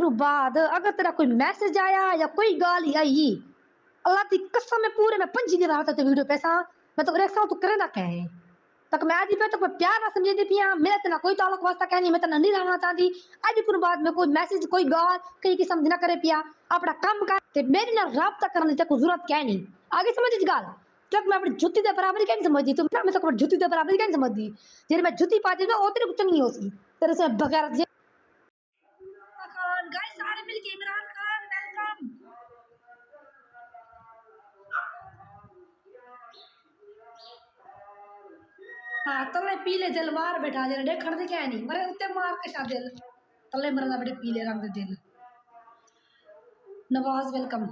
दिनों बाद अगर तेरा कोई मैसेज आया या कोई गाली आई, अल्लाह की कसम में पूरे में पंजी नहीं रहा था वीडियो पैसा मैं तो रेखा तू करे ना कहे तक मैं आज पे तक मैं प्यार ना समझे दी पिया मेरा तना कोई ताल्लुक वास्ता कह नहीं मैं तना नहीं रहना चाहती। आज पूरे बाद में कोई मैसेज कोई गाल कहीं की समझ ना करे पिया अपना काम कर ते मेरे ना राब्ता करने तक जरूरत क्या नहीं आगे समझ इस गाल तक मैं अपनी जुत्ती दे बराबर क्या नहीं समझदी तुम ना मैं तो जुत्ती दे बराबर क्या नहीं समझदी जेरे मैं जुत्ती पाती ना ओतरे कुछ नहीं होती तेरे से बगैर खान गाइस सारे मिलके इमरान खान वेलकम। हाँ तले पीले दिल मार बैठा जरा देखण दे क्या नहीं मरे उत्ते मार के सा दिल तले मरना बड़े पीले रंग दे दिल। नवाज वेलकम।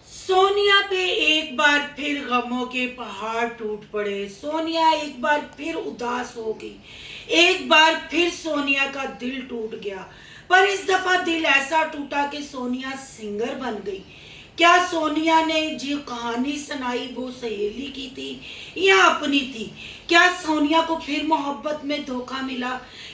सोनिया पे एक बार फिर गमों के पहाड़ टूट पड़े। सोनिया एक बार फिर उदास हो गई। एक बार फिर सोनिया का दिल टूट गया, पर इस दफा दिल ऐसा टूटा कि सोनिया सिंगर बन गई। क्या सोनिया ने जो कहानी सुनाई वो सहेली की थी या अपनी थी? क्या सोनिया को फिर मोहब्बत में धोखा मिला?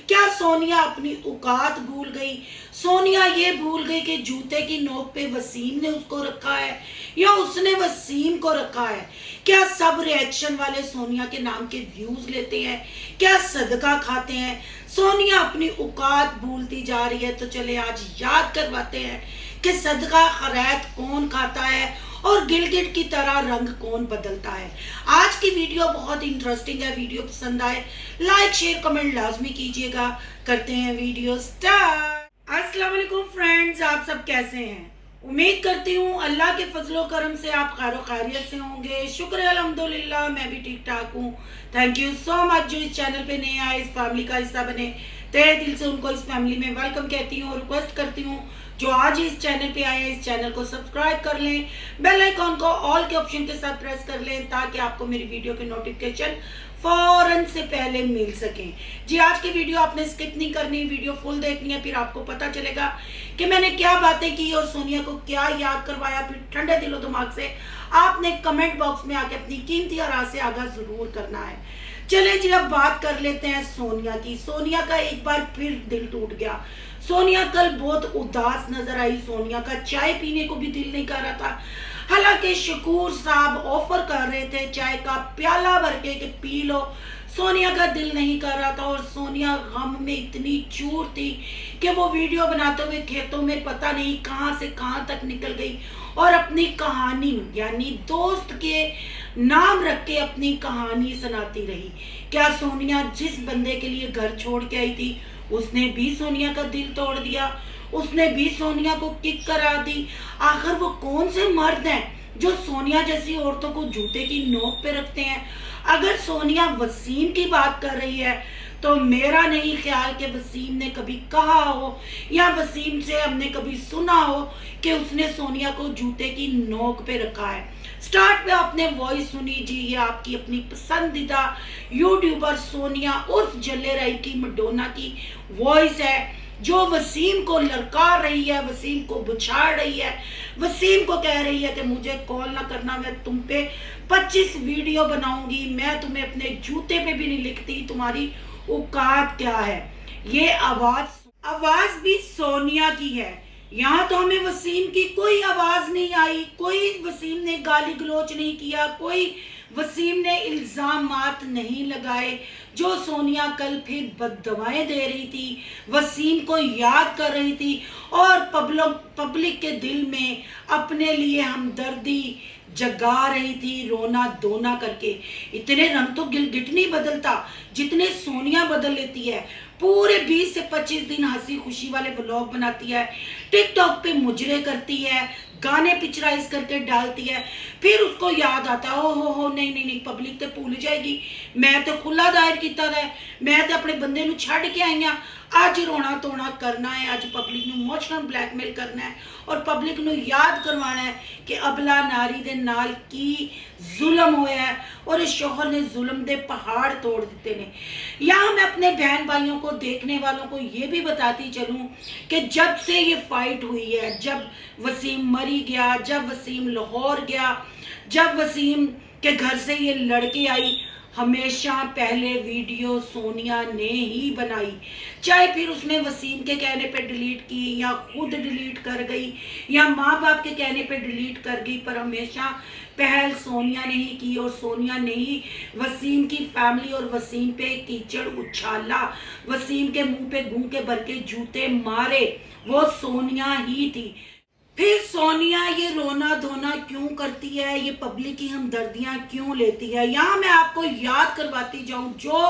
क्या सोनिया अपनी औकात भूल गई? सोनिया ये भूल गई कि जूते की नोक पे वसीम ने उसको रखा है या उसने वसीम को रखा है? क्या सब रिएक्शन वाले सोनिया के नाम के व्यूज लेते हैं? क्या सदका खाते हैं? सोनिया अपनी औकात भूलती जा रही है, तो चले आज याद करवाते हैं कि सदका खैरात कौन खाता है और गिलगिट की तरह रंग कौन बदलता है। आज की वीडियो बहुत इंटरेस्टिंग है। वीडियो पसंद आए लाइक शेयर कमेंट लाजमी कीजिएगा। करते हैं वीडियो स्टार्ट। अस्सलाम वालेकुम फ्रेंड्स, आप सब कैसे हैं? उम्मीद करती हूँ अल्लाह के फजलो करम से आप खैर खैरियत से होंगे। शुक्र है अल्हम्दुलिल्लाह, मैं भी ठीक ठाक हूँ। Thank you so much. जो इस चैनल पे नए आए, इस फैमिली का हिस्सा बने, तहे दिल से उनको इस फैमिली में वेलकम कहती हूँ और रिक्वेस्ट करती हूँ जो आज इस चैनल पे आए हैं इस चैनल को सब्सक्राइब कर लें, बेल आइकॉन को ऑल के ऑप्शन के साथ प्रेस कर लें ताकि आपको मेरी वीडियो के नोटिफिकेशन फौरन से पहले मिल सकें। जी आज की वीडियो आपने स्किप नहीं करनी, वीडियो फुल देखनी है, फिर आपको पता चलेगा कि मैंने क्या बातें की और सोनिया को क्या याद करवाया। फिर ठंडे दिलो दिमाग से आपने कमेंट बॉक्स में आके अपनी कीमती आराज़ से आगाह जरूर करना है। चलें जी अब बात कर लेते हैं सोनिया की। सोनिया का एक बार फिर दिल टूट गया। सोनिया कल बहुत उदास नजर आई। सोनिया का चाय पीने को भी दिल नहीं कर रहा था। हालांकि शकूर साहब ऑफर कर रहे थे चाय का प्याला भर के कि पी लो, सोनिया का दिल नहीं कर रहा था और सोनिया गम में इतनी चूर थी कि वो वीडियो बनाते हुए खेतों में पता नहीं कहां से कहां तक निकल गई और अपनी कहानी यानी दोस्त के नाम रख के अपनी कहानी सुनाती रही। क्या सोनिया जिस बंदे के लिए घर छोड़ के आई थी उसने भी सोनिया का दिल तोड़ दिया? उसने भी सोनिया को किक करा दी? आखिर वो कौन से मर्द हैं जो सोनिया जैसी औरतों को जूते की नोक पे रखते हैं? अगर सोनिया वसीम की बात कर रही है तो मेरा नहीं ख्याल कि वसीम ने कभी कहा हो या वसीम से हमने कभी सुना हो कि उसने सोनिया को जूते की नोक पे रखा है। स्टार्ट पे आपने वॉइस सुनी जी, ये आपकी अपनी पसंदीदा यूट्यूबर सोनिया उर्फ जल्ले राय की मडोना की वॉइस है। जो वसीम को ललकार रही है, वसीम को बुछाड़ रही है, वसीम को कह रही है कि मुझे कॉल ना करना, मैं तुम पे 25 वीडियो बनाऊंगी, मैं तुम्हें अपने जूते पे भी नहीं लिखती, तुम्हारी औकात क्या है। ये आवाज भी सोनिया की है। यहाँ तो हमें वसीम की कोई आवाज नहीं आई, कोई वसीम ने गाली गलोच नहीं किया, कोई वसीम ने इल्जामात नहीं लगाए। जो सोनिया कल फिर बददुआएं दे रही थी, वसीम को याद कर रही थी और पब्लिक के दिल में अपने लिए हमदर्दी जगा रही थी, रोना धोना करके। इतने रंग तो गिलगिट नहीं बदलता जितने सोनिया बदल लेती है। पूरे 20 से 25 दिन हंसी खुशी वाले व्लॉग बनाती है, टिकटॉक पे मुजरे करती है, गाने पिक्चराइज करके डालती है, फिर उसको याद आता है ओ हो नहीं नहीं नहीं पब्लिक तो भूल जाएगी, मैं तो खुला दायर किया है, मैं तो अपने बंदे नूं छड़ के आई हाँ, अज रोना धोना करना है, अज पब्लिक नूं इमोशनल ब्लैकमेल करना है और पब्लिक नूं याद करवाना है कि अबला नारी दे नाल की जुल्म होया है और इस शोहर ने जुल्म दे पहाड़ तोड़ दिते ने। यहाँ मैं अपने बहन भाइयों को, देखने वालों को ये भी बताती चलूँ कि जब से ये फाइट हुई है, जब वसीम मरी गया, जब वसीम लाहौर गया, जब वसीम के घर से ये लड़के आई, हमेशा पहले वीडियो सोनिया ने ही बनाई, चाहे फिर उसने वसीम के कहने पे डिलीट की या खुद डिलीट कर गई या माँ बाप के कहने पे डिलीट कर गई, पर हमेशा पहल सोनिया ने ही की और सोनिया ने ही वसीम की फैमिली और वसीम पे कीचड़ उछाला, वसीम के मुंह पे गूं के भर के जूते मारे, वो सोनिया ही थी। फिर सोनिया ये रोना धोना क्यों करती है, ये पब्लिक की हमदर्दियां क्यों लेती है। यहाँ मैं आपको याद करवाती जाऊं, जो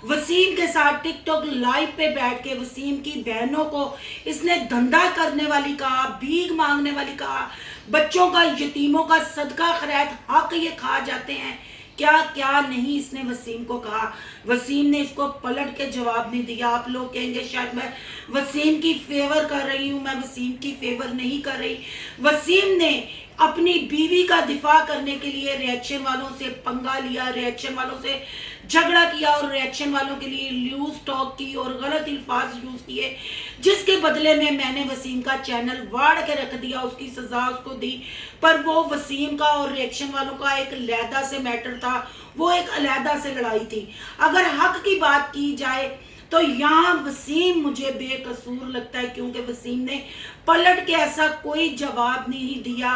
वसीम के साथ टिकटॉक लाइव पे बैठ के वसीम की बहनों को इसने धंधा करने वाली कहा, भीख मांगने वाली कहा, बच्चों का, यतीमों का सदका खैरात हक ये खा जाते हैं, क्या क्या नहीं इसने वसीम को कहा। वसीम ने इसको पलट के जवाब नहीं दिया। आप लोग कहेंगे शायद मैं वसीम की फेवर कर रही हूँ, मैं वसीम की फेवर नहीं कर रही। वसीम ने अपनी बीवी का दिफा करने के लिए रिएक्शन वालों से पंगा लिया, रिएक्शन वालों से झगड़ा किया और रिएक्शन वालों के लिए लूज टॉक की और गलत अल्फाज यूज किए, जिसके बदले में मैंने वसीम का चैनल वाड़ के रख दिया, उसकी सजा उसको दी। पर वो वसीम का और रिएक्शन वालों का एक अलहदा से मैटर था, वो एक अलहदा से लड़ाई थी। अगर हक की बात की जाए तो यहाँ वसीम मुझे बेकसूर लगता है, क्योंकि वसीम ने पलट के ऐसा कोई जवाब नहीं दिया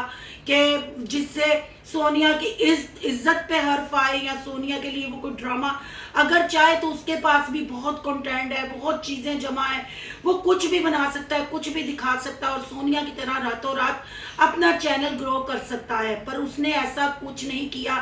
कि जिससे सोनिया की इज्जत पे हर्फ आए या सोनिया के लिए वो कोई ड्रामा, अगर चाहे तो उसके पास भी बहुत कंटेंट है, बहुत चीज़ें जमा है, वो कुछ भी बना सकता है, कुछ भी दिखा सकता है और सोनिया की तरह रातों रात अपना चैनल ग्रो कर सकता है। पर उसने ऐसा कुछ नहीं किया,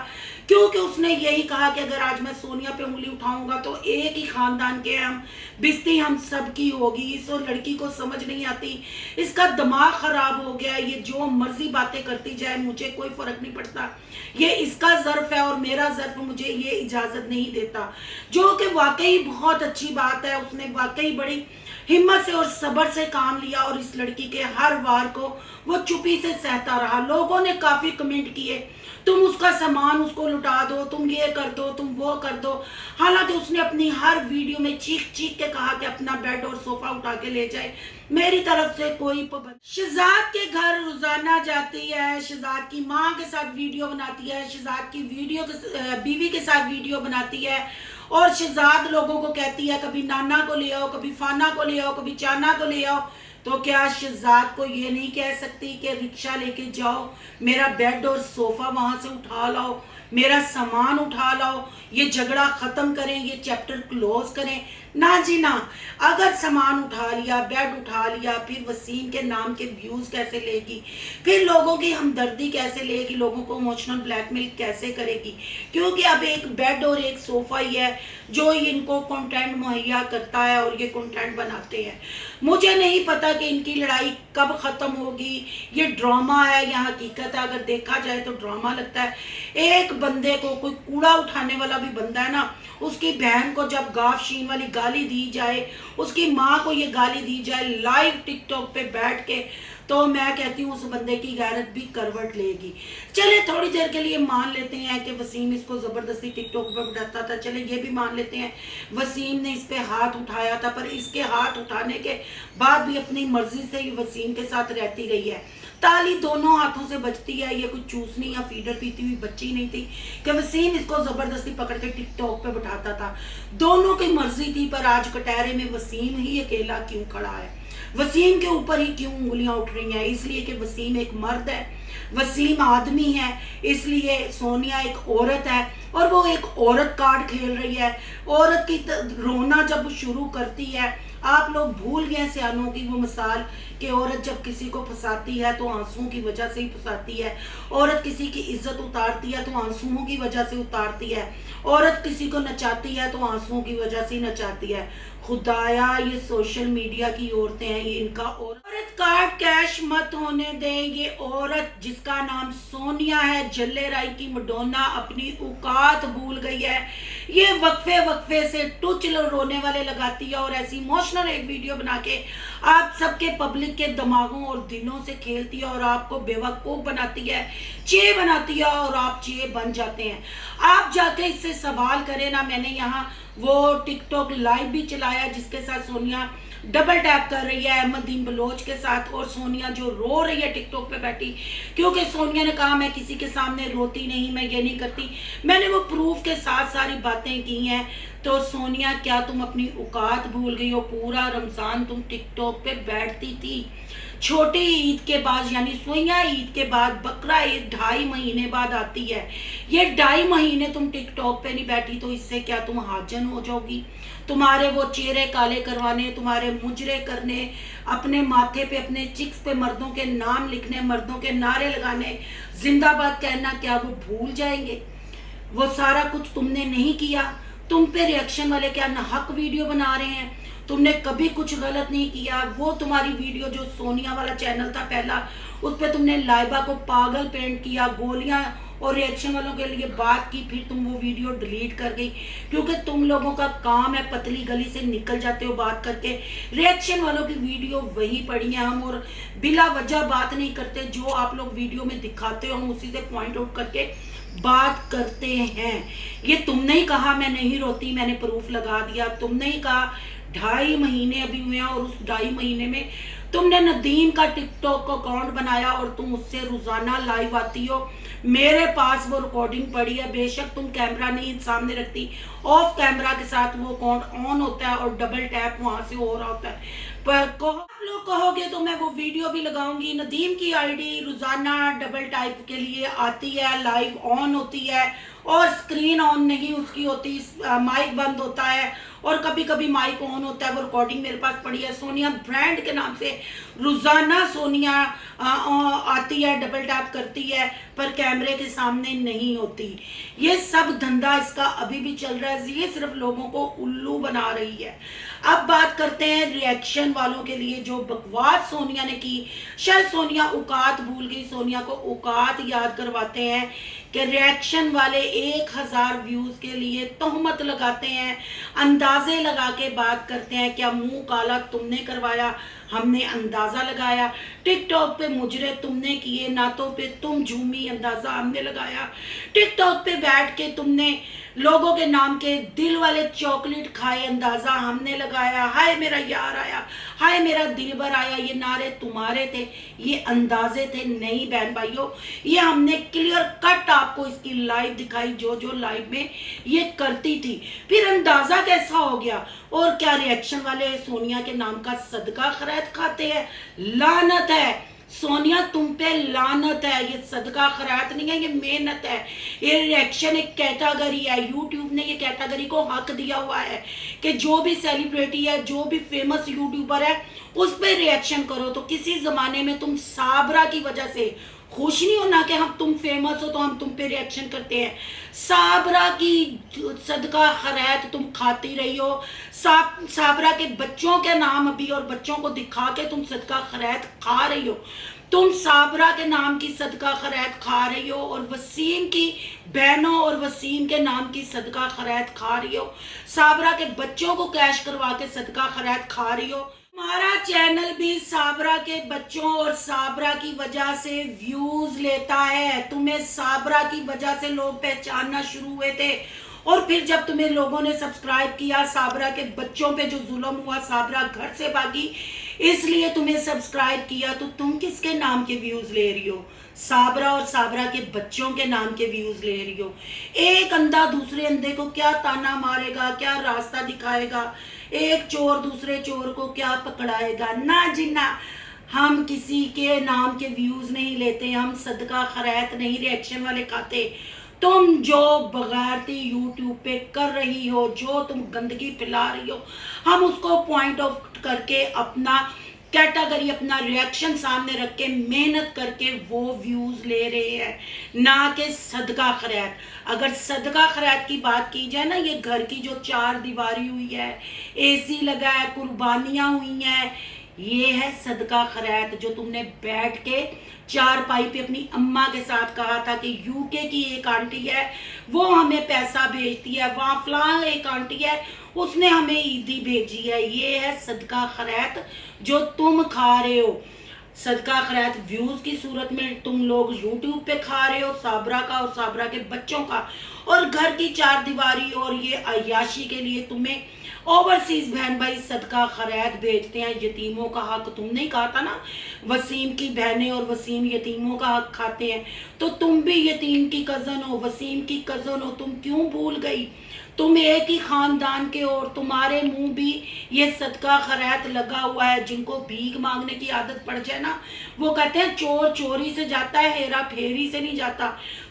क्योंकि उसने यही कहा कि अगर आज मैं सोनिया पे उंगली उठाऊंगा तो एक ही खानदान के हम, बिस्ती हम सबकी होगी। इस लड़की को समझ नहीं आती, इसका दिमाग खराब हो गया, ये जो मर्जी बातें करती जाए, मुझे कोई फर्क नहीं पड़ता, ये इसका ज़र्फ है और मेरा ज़र्फ मुझे ये इजाज़त नहीं देता। जो कि वाकई बहुत अच्छी बात है, उसने वाकई बड़ी हिम्मत से और सब्र से काम लिया और इस लड़की के हर वार को वो चुप्पी से सहता रहा। लोगों ने काफ़ी कमेंट किए, तुम उसका सामान उसको लुटा दो, तुम ये कर दो, तुम वो कर दो। हालांकि उसने अपनी हर वीडियो में चीख चीख के कहा कि अपना बेड और सोफा उठा के ले जाए, मेरी तरफ से कोई पाबंदी। शहजाद के घर रोजाना जाती है, शहजाद की माँ के साथ वीडियो बनाती है, शहजाद की बीवी के साथ वीडियो बनाती है और शहजाद लोगों को कहती है कभी नाना को ले आओ, कभी फाना को ले आओ, कभी चाना को ले आओ। तो क्या शहजाद को ये नहीं कह सकती कि रिक्शा लेके जाओ, मेरा बेड और सोफा वहां से उठा लाओ, मेरा सामान उठा लाओ, ये झगड़ा खत्म करें, ये चैप्टर क्लोज करें? ना जी ना। अगर सामान उठा लिया, बेड उठा लिया, फिर वसीम के नाम के व्यूज कैसे लेगी, फिर लोगों की हमदर्दी कैसे लेगी, लोगों को इमोशनल ब्लैकमेल कैसे करेगी? क्योंकि अब एक बेड और एक सोफा ही है जो इनको कंटेंट मुहैया करता है और ये कंटेंट बनाते हैं। मुझे नहीं पता कि इनकी लड़ाई कब खत्म होगी, ये ड्रामा है या हकीकत है। अगर देखा जाए तो ड्रामा लगता है। एक बंदे को, कोई कूड़ा उठाने वाला भी बंदा है ना, उसकी बहन को जब गाफ शीन वाली गाली दी जाए, उसकी माँ को ये गाली दी जाए लाइव टिकटॉक पे बैठ के, तो मैं कहती हूँ उस बंदे की गैरत भी करवट लेगी। चले थोड़ी देर के लिए मान लेते हैं कि वसीम इसको ज़बरदस्ती टिकटॉक पर बिठाता था, चले ये भी मान लेते हैं वसीम ने इस पे हाथ उठाया था, पर इसके हाथ उठाने के बाद भी अपनी मर्जी से ये वसीम के साथ रहती रही है। ताली दोनों हाथों से बजती है, ये कुछ चूसनी या फीडर पीती हुई बच्ची नहीं थी कि वसीम इसको जबरदस्ती पकड़ के टिकटॉक पे बिठाता था। दोनों की मर्जी थी, पर आज कटहरे में वसीम ही अकेला क्यों खड़ा है, वसीम के ऊपर ही क्यों उंगलियां उठ रही हैं? इसलिए कि वसीम एक मर्द है, वसीम आदमी है, इसलिए सोनिया एक औरत है और वो एक औरत कार्ड खेल रही है। औरत की रोना जब शुरू करती है, आप लोग भूल गए सियानों की वो मिसाल कि औरत जब किसी को फंसाती है तो आंसुओं की वजह से ही फंसाती है, औरत किसी की इज्जत उतारती है तो आंसुओं की वजह से उतारती है, औरत किसी को नचाती है तो आंसुओं की वजह से ही नचाती है। खुदाया ये सोशल मीडिया की औरतें हैं, ये इनका औरत कार्ड कैश मत होने दें। ये औरत जिसका नाम सोनिया है, जल्ले राय की मडोना, अपनी औकात भूल गई है। ये वक्फे वक्फे से टुच रोने वाले लगाती है और ऐसी इमोशनल एक वीडियो बना के आप सबके पब्लिक के दिमागों और दिलों से खेलती है और आपको बेवकूफ बनाती है, चे बनाती है और आप चे बन जाते हैं। आप जाके इससे सवाल करें ना, मैंने यहाँ वो टिकटॉक लाइव भी चलाया जिसके साथ सोनिया डबल टैप कर रही है अहमदीन बलोच के साथ, और सोनिया जो रो रही है टिकटॉक पे बैठी, क्योंकि सोनिया ने कहा मैं किसी के सामने रोती नहीं, मैं ये नहीं करती। मैंने वो प्रूफ के साथ सारी बातें की हैं। तो सोनिया क्या तुम अपनी औकात भूल गई हो? पूरा रमजान तुम टिकटॉक पे बैठती थी, छोटी ईद के बाद यानी सोया ईद के बाद बकरा ईद 2.5 महीने बाद आती है। ये 2.5 महीने तुम टिकटॉक पे नहीं बैठी, तो इससे क्या तुम हाजन हो जाओगी? तुम्हारे वो चेहरे काले करवाने, तुम्हारे मुजरे करने, अपने माथे पे अपने चिक्स पे मर्दों के नाम लिखने, मर्दों के नारे लगाने, जिंदाबाद कहना, क्या वो भूल जाएंगे? वो सारा कुछ तुमने नहीं किया। तुम पे रिएक्शन वाले क्या नाहक वीडियो बना रहे हैं? तुमने कभी कुछ गलत नहीं किया। वो तुम्हारी वीडियो जो सोनिया वाला चैनल था पहला, उस पर तुमने लाइबा को पागल पेंट किया, गोलियां और रिएक्शन वालों के लिए बात की, फिर तुम वो वीडियो डिलीट कर गई, क्योंकि तुम लोगों का काम है पतली गली से निकल जाते हो बात करके। रिएक्शन वालों की वीडियो वही पड़ी है हम, और बिला वजह बात नहीं करते। जो आप लोग वीडियो में दिखाते हो हम उसी से पॉइंट आउट करके बात करते हैं। ये तुमने ही कहा मैं नहीं रोती, मैंने प्रूफ लगा दिया। तुमने ही कहा 2.5 महीने अभी हुए हैं और उस 2.5 महीने में तुमने नदीम का टिकटॉक अकाउंट बनाया और तुम उससे रोजाना लाइव आती हो। मेरे पास वो रिकॉर्डिंग पड़ी है, बेशक तुम कैमरा नहीं सामने रखती, ऑफ कैमरा के साथ वो अकाउंट ऑन होता है और डबल टैप वहां से हो रहा होता है। पर आप लोग कहोगे तो मैं वो वीडियो भी लगाऊंगी। नदीम की आईडी रोजाना डबल टाइप के लिए आती है, लाइव ऑन होती है और स्क्रीन ऑन नहीं उसकी होती, माइक बंद होता है और कभी कभी माइक ऑन होता है। वो रिकॉर्डिंग मेरे पास पड़ी है। सोनिया ब्रांड के नाम से रोजाना सोनिया आती है, डबल टैप करती है, पर कैमरे के सामने नहीं होती। ये सब धंधा इसका अभी भी चल रहा है, ये सिर्फ लोगों को उल्लू बना रही है। अब बात करते हैं रिएक्शन वालों के लिए जो बकवास सोनिया ने की। शायद सोनिया औकात भूल गई, सोनिया को औकात याद करवाते हैं कि रिएक्शन वाले 1000 व्यूज के लिए तोहमत लगाते हैं, अंदाजे लगा के बात करते हैं। क्या मुंह काला तुमने करवाया? हमने अंदाजा लगाया। टिकटॉक पे मुजरे तुमने किए, नातों पे तुम झूमी, अंदाजा हमने लगाया। टिकटॉक पे बैठ के तुमने लोगों के नाम के दिल वाले चॉकलेट खाए, अंदाजा हमने लगाया। हाय मेरा यार आया, हाय मेरा दिलबर आया, ये नारे तुम्हारे थे, ये अंदाजे थे। नहीं बहन भाइयों, ये हमने क्लियर कट आपको इसकी लाइव दिखाई, जो जो लाइव में ये करती थी। फिर अंदाजा कैसा हो गया? और क्या रिएक्शन वाले सोनिया के नाम का सदका खैरात खाते हैं? लानत है सोनिया, तुम पे लानत है। ये सदका खैरात नहीं है, ये मेहनत है। ये रिएक्शन एक कैटेगरी है, यूट्यूब ने ये कैटेगरी को हक दिया हुआ है कि जो भी सेलिब्रिटी है, जो भी फेमस यूट्यूबर है, उस पर रिएक्शन करो। तो किसी जमाने में तुम साबरा की वजह से खुश नहीं होना कि हम तुम फेमस हो तो हम तुम पे रिएक्शन करते हैं। साबरा की सदका खैरात तुम खाती रही हो। साबरा के बच्चों के नाम अभी और बच्चों को दिखा के तुम सदका खैरात खा रही हो। तुम साबरा के नाम की सदका खैरात खा रही हो और वसीम की बहनों और वसीम के नाम की सदका खैरात खा रही हो। साबरा के बच्चों को कैश करवा के सदका खैरात खा रही हो। हमारा चैनल भी साबरा के बच्चों और साबरा की वजह से व्यूज लेता है। तुम्हें साबरा की वजह से लोग पहचानना शुरू हुए थे और फिर जब तुम्हें लोगों ने सब्सक्राइब किया, साबरा के बच्चों पे जो जुल्म हुआ, साबरा घर से भागी इसलिए तुम्हें सब्सक्राइब किया, तो तुम किसके नाम के व्यूज ले रही हो? साबरा और साबरा के बच्चों के नाम के व्यूज ले रही हो। एक अंधा दूसरे अंधे को क्या ताना मारेगा, क्या रास्ता दिखाएगा, एक चोर दूसरे चोर को क्या पकड़ाएगा? ना जिन्ना, हम किसी के नाम के व्यूज नहीं लेते, हम सदका खैरात नहीं रिएक्शन वाले खाते। तुम जो बगैरती यूट्यूब पे कर रही हो, जो तुम गंदगी फैला रही हो, हम उसको पॉइंट ऑफ करके अपना कैटेगरी, अपना रिएक्शन सामने रख के मेहनत करके वो व्यूज ले रहे हैं, ना कि सदका खैरात। अगर सदका खैरात की बात की जाए ना, ये घर की जो चार दीवारी हुई है, एसी लगा है, कुर्बानियां हुई हैं, ये है सदका खैरात। जो तुमने बैठ के चारपाई पे अपनी अम्मा के साथ कहा था कि यूके की एक आंटी है वो हमें पैसा भेजती है, वहाँ फलां एक आंटी है उसने हमें ईदी भेजी है। ये है सदका खैरात जो तुम खा रहे हो। सदका खैरात व्यूज की सूरत में तुम लोग यूट्यूब पे खा रहे हो, साबरा का और साबरा के बच्चों का, और घर की चार दीवारी और ये अय्याशी के लिए तुम्हें ओवरसीज बहन भाई सदका खैरात भेजते हैं। यतीमों का हक तुमने कहा था ना, वसीम की बहनें और वसीम यतीमों का हक खाते हैं, तो तुम भी यतीम की कजन हो, वसीम की कजन हो, तुम क्यों भूल गई? तुम एक ही खानदान के हो और तुम्हारे मुंह भी ये सदका खैरात लगा हुआ है। जिनको भीख मांगने की आदत पड़ जाए ना, वो कहते हैं चोर चोरी से जाता है, हेरा फेरी से नहीं जाता।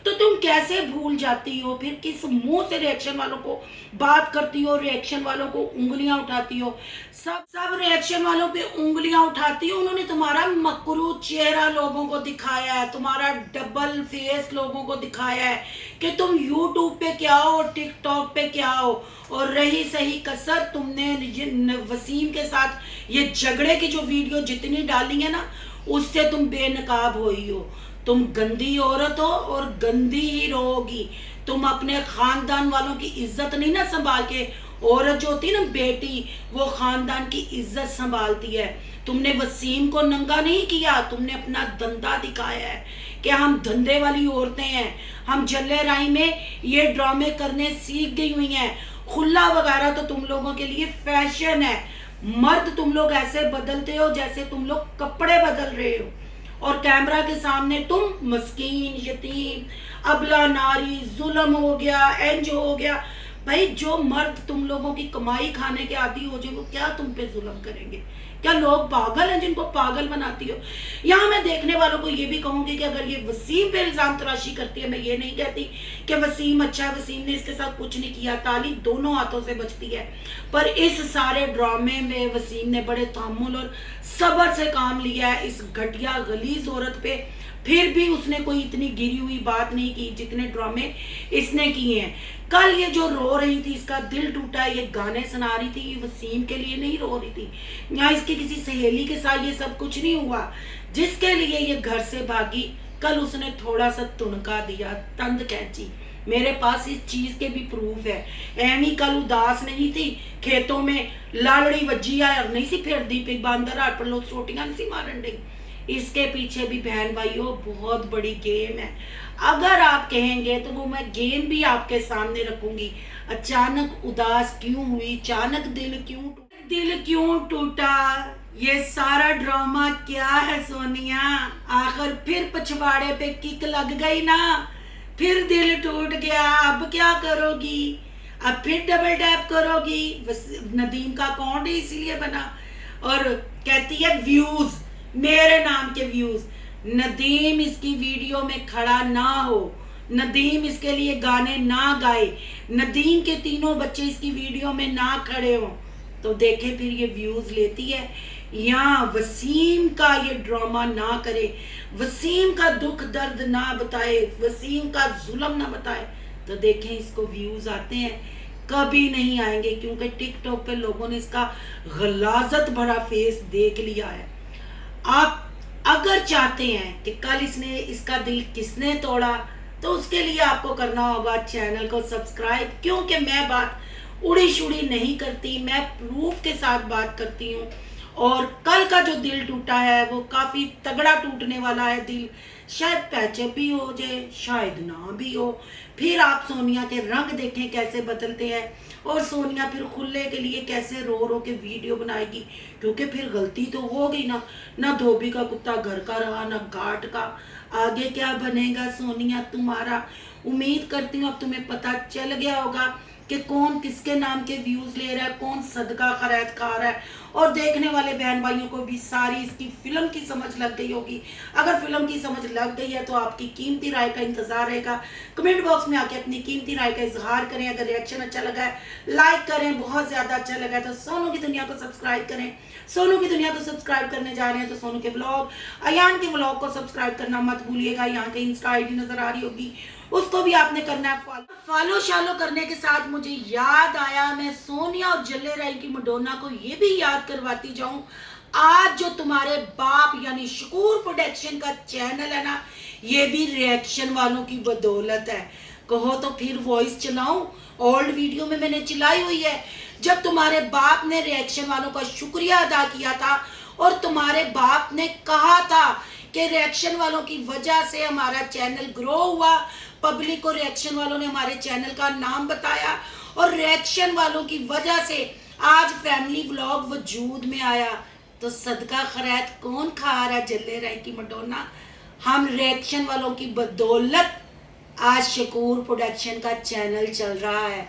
तो तुम कैसे भूल जाती हो? फिर किस मुंह से रिएक्शन वालों को बात करती हो, रिएक्शन वालों को उंगलियां उठाती हो? सब रिएक्शन वालों पे उंगलियां उठाती हो। उन्होंने तुम्हारा मकरू चेहरा लोगों को दिखाया है, तुम्हारा डबल फेस लोगों को दिखाया है कि तुम यूट्यूब पे क्या हो, टिकटॉक पे क्या हो। और रही सही कसर, तुमने वसीम के साथ ये झगड़े की जो वीडियो जितनी डाली है ना, उससे तुम बेनकाब हुई हो। तुम गंदी औरत हो और गंदी ही रहोगी। तुम अपने खानदान वालों की इज्जत नहीं ना संभाल के, औरत जो होती है ना बेटी, वो खानदान की इज्जत संभालती है। तुमने वसीम को नंगा नहीं किया, तुमने अपना धंधा दिखाया है कि हम धंधे वाली औरतें हैं, हम जल्ले राई में ये ड्रामे करने सीख गई हुई हैं। खुला वगैरह तो तुम लोगों के लिए फैशन है। मर्द तुम लोग ऐसे बदलते हो जैसे तुम लोग कपड़े बदल रहे हो, और कैमरा के सामने तुम मस्कीन, यतीम, अबला नारी, जुल्म हो गया, एंज हो गया। भाई जो मर्द तुम लोगों की कमाई खाने के आदी हो जाए, वो क्या तुम पे जुल्म करेंगे? क्या लोग पागल हैं जिनको पागल बनाती हो? यहाँ मैं देखने वालों को ये भी कहूंगी कि अगर ये वसीम पे इल्जाम तराशी करती है, मैं ये नहीं कहती कि वसीम अच्छा है, वसीम ने इसके साथ कुछ नहीं किया, ताली दोनों हाथों से बचती है। पर इस सारे ड्रामे में वसीम ने बड़े तहम्मुल और सब्र से काम लिया है इस घटिया गलीज औरत पे। फिर भी उसने कोई इतनी गिरी हुई बात नहीं की जितने ड्रामे इसने किए हैं। कल ये जो रो रही थी, इसका दिल टूटा, ये गाने सुना रही थी, ये वसीम के लिए नहीं रो रही थी, यहाँ इसकी किसी सहेली के साथ ये सब कुछ नहीं हुआ जिसके लिए ये घर से भागी। कल उसने थोड़ा सा तुनका दिया, तंद कैंची, मेरे पास इस चीज के भी प्रूफ है। एमी कल उदास नहीं थी, खेतों में लालड़ी वज्जी आया नहीं सी, फिर दीपी बांदर हाट पर लोग सोटियां नहीं सी मारन डी। इसके पीछे भी बहन भाइयों बहुत बड़ी गेम है। अगर आप कहेंगे तो वो मैं गेम भी आपके सामने रखूंगी। अचानक उदास क्यों हुई, अचानक दिल क्यों टूटा, ये सारा ड्रामा क्या है सोनिया? आखिर फिर पछवाड़े पे किक लग गई ना, फिर दिल टूट गया, अब क्या करोगी? अब फिर डबल टैप करोगी? नदीम का अकाउंट ही इसीलिए बना और कहती है व्यूज, मेरे नाम के व्यूज। नदीम इसकी वीडियो में खड़ा ना हो, नदीम इसके लिए गाने ना गाए, नदीम के तीनों बच्चे इसकी वीडियो में ना खड़े हो, तो देखे फिर ये व्यूज लेती है। यहाँ वसीम का ये ड्रामा ना करे, वसीम का दुख दर्द ना बताए, वसीम का जुल्म ना बताए, तो देखें इसको व्यूज आते हैं। कभी नहीं आएंगे क्योंकि टिकटॉक पे लोगों ने इसका गलाजत भरा फेस देख लिया है। आप अगर चाहते हैं कि कल इसका दिल किसने तोड़ा, तो उसके लिए आपको करना होगा चैनल को सब्सक्राइब, क्योंकि मैं बात उड़ी शुड़ी नहीं करती, मैं प्रूफ के साथ बात करती हूँ। और कल का जो दिल टूटा है वो काफ़ी तगड़ा टूटने वाला है दिल, शायद पैचअप भी हो जाए, शायद ना भी हो। फिर आप सोनिया के रंग देखें कैसे बदलते हैं, और सोनिया फिर खुले के लिए कैसे रो रो के वीडियो बनाएगी, क्योंकि फिर गलती तो हो गई ना धोबी का कुत्ता घर का रहा ना घाट का। आगे क्या बनेगा सोनिया तुम्हारा, उम्मीद करती हूँ अब तुम्हें पता चल गया होगा कि कौन किसके नाम के व्यूज ले रहा है, कौन सदका खैरात खा रहा है। और देखने वाले बहन भाइयों को भी सारी इसकी फिल्म की समझ लग गई होगी। अगर फिल्म की समझ लग गई है तो आपकी कीमती राय का इंतजार रहेगा। कमेंट बॉक्स में आके अपनी कीमती राय का इजहार करें। अगर रिएक्शन अच्छा लगा है लाइक करें, बहुत ज्यादा अच्छा लगा है तो सोनू की दुनिया को सब्सक्राइब करें। सोनू की दुनिया को सब्सक्राइब करने जा रहे हैं तो सोनू के व्लॉग, अयान के व्लॉग को सब्सक्राइब करना मत भूलिएगा। यहाँ के इंस्टा आईडी नजर आ रही होगी, उसको भी आपने करना है फॉलो शालो करने के साथ। मुझे याद आया मैं सोनिया और जल्ले राय की मडोना को ये भी याद करवाती जाऊं, आज जो तुम्हारे बाप यानी शकूर प्रोडक्शन का चैनल है ना, ये भी रिएक्शन वालों की बदौलत है। कहो तो फिर वॉइस चलाऊं, ओल्ड वीडियो में मैंने चलाई हुई है। जब तुम्हारे बाप ने रिएक्शन वालों का शुक्रिया अदा किया था और तुम्हारे बाप ने कहा था कि रिएक्शन वालों की वजह से हमारा चैनल ग्रो हुआ, पब्लिक को रिएक्शन वालों ने हमारे चैनल का नाम बताया, और रिएक्शन वालों की वजह से आज फैमिली व्लॉग वजूद में आया। तो सदका खैरात कौन खा रहा है जल्ले राय की मडोना, हम रिएक्शन वालों की बदौलत आज शकूर प्रोडक्शन का चैनल चल रहा है।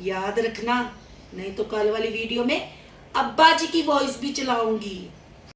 याद रखना, नहीं तो कल वाली वीडियो में अब्बा जी की वॉइस भी चलाऊंगी।